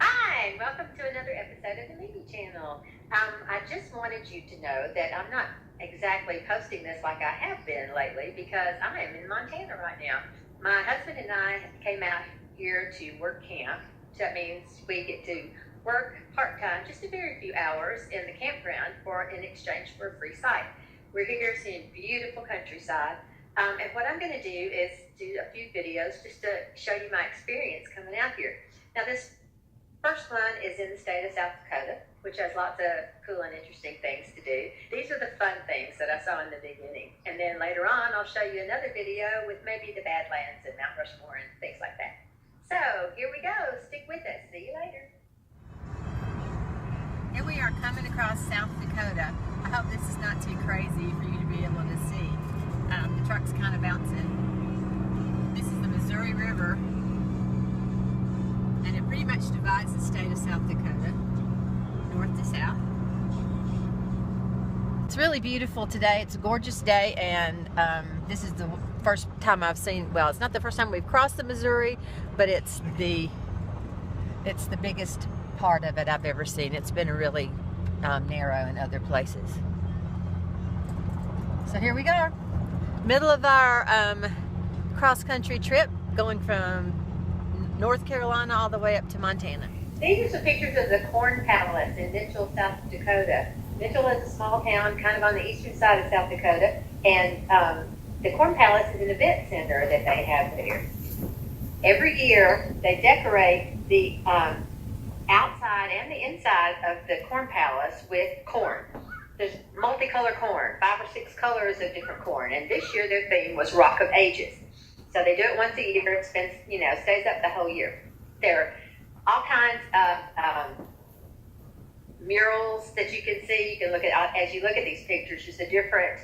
Hi, welcome to another episode of the Mimi channel. I just wanted you to know that I'm not exactly posting this like I have been lately because I am in Montana right now. My husband and I came out here to work camp. So that means we get to work part-time, just a very few hours in the campground in exchange for a free site. We're here seeing beautiful countryside. And what I'm going to do is do a few videos just to show you my experience coming out here. Now this first one is in the state of South Dakota, which has lots of cool and interesting things to do. These are the fun things that I saw in the beginning. And then later on, I'll show you another video with maybe the Badlands and Mount Rushmore and things like that. So here we go. Stick with us. See you later. Here we are coming across South Dakota. I hope this is not too crazy for you to be able to see. The truck's kind of bouncing. This is the Missouri River. And it pretty much divides the state of South Dakota, north to south. It's really beautiful today. It's a gorgeous day, and this is the first time I've seen, well, it's not the first time we've crossed the Missouri, but it's the biggest part of it I've ever seen. It's been really narrow in other places. So here we go. Middle of our cross-country trip, going from North Carolina all the way up to Montana. These are some pictures of the Corn Palace in Mitchell, South Dakota. Mitchell is a small town kind of on the eastern side of South Dakota, and the Corn Palace is an event center that they have there. Every year they decorate the outside and the inside of the Corn Palace with corn. There's multicolored corn, 5 or 6 colors of different corn, and this year their theme was Rock of Ages. So they do it once a year. It spends, stays up the whole year. There are all kinds of murals that you can see. You can look at, as you look at these pictures, just the different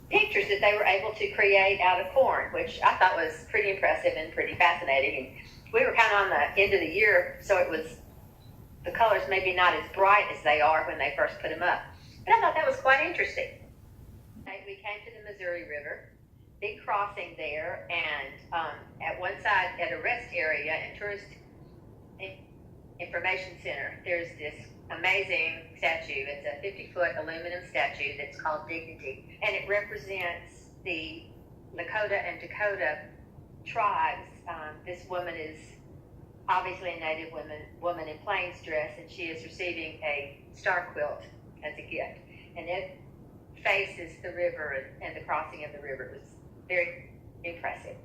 pictures that they were able to create out of corn, which I thought was pretty impressive and pretty fascinating. And we were kind of on the end of the year, so the colors maybe not as bright as they are when they first put them up. But I thought that was quite interesting. We came to the Missouri River. Big crossing there, and at one side, at a rest area and tourist information center, there's this amazing statue. It's a 50-foot aluminum statue that's called Dignity, and it represents the Lakota and Dakota tribes. This woman is obviously a Native woman in plains dress, and she is receiving a star quilt as a gift, and it faces the river, and the crossing of the river was very impressive.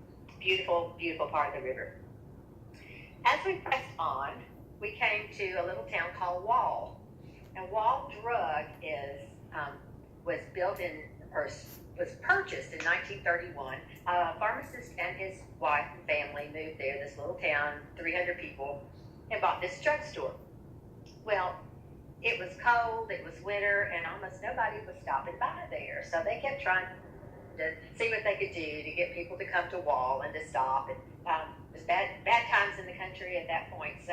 Beautiful, beautiful part of the river. As we pressed on, we came to a little town called Wall. And Wall Drug was purchased in 1931. A pharmacist and his wife and family moved there, this little town, 300 people, and bought this drugstore. Well, it was cold, it was winter, and almost nobody was stopping by there. So they kept trying to see what they could do to get people to come to Wall and to stop. And it was bad times in the country at that point. So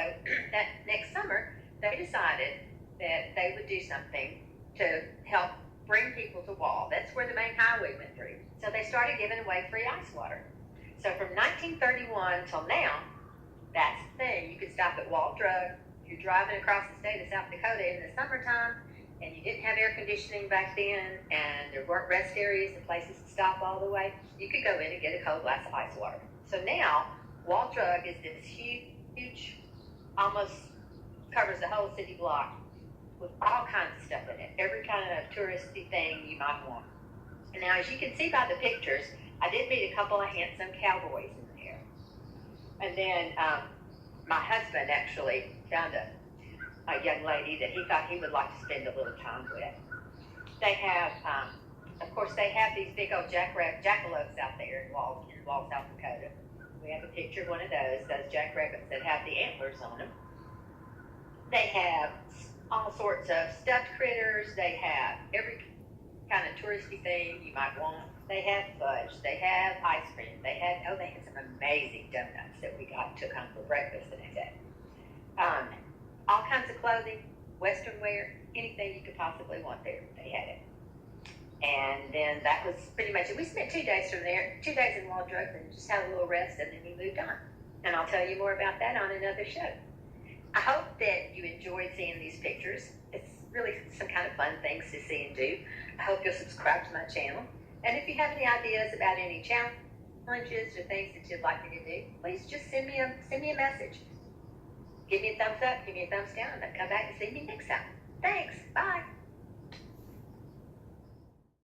that next summer, they decided that they would do something to help bring people to Wall. That's where the main highway went through. So they started giving away free ice water. So from 1931 till now, that's the thing. You could stop at Wall Drug. If you're driving across the state of South Dakota in the summertime, and you didn't have air conditioning back then, and there weren't rest areas and places to stop all the way, you could go in and get a cold glass of ice water. So now, Wall Drug is this huge, almost covers the whole city block with all kinds of stuff in it, every kind of touristy thing you might want. And now, as you can see by the pictures, I did meet a couple of handsome cowboys in there. And then my husband actually found a young lady that he thought he would like to spend a little time with. They have, of course, they have these big old jackalopes out there in Wall, South Dakota. We have a picture of one of those jackrabbits that have the antlers on them. They have all sorts of stuffed critters. They have every kind of touristy thing you might want. They have fudge. They have ice cream. They had some amazing donuts that we took home for breakfast the next day. All kinds of clothing, Western wear, anything you could possibly want there, they had it. And then that was pretty much it. We spent 2 days from there, 2 days in Wall Drug, and just had a little rest, and then we moved on. And I'll tell you more about that on another show. I hope that you enjoyed seeing these pictures. It's really some kind of fun things to see and do. I hope you'll subscribe to my channel. And if you have any ideas about any challenges or things that you'd like me to do, please just send me a message. Give me a thumbs up, give me a thumbs down, and come back and see me next time. Thanks. Bye.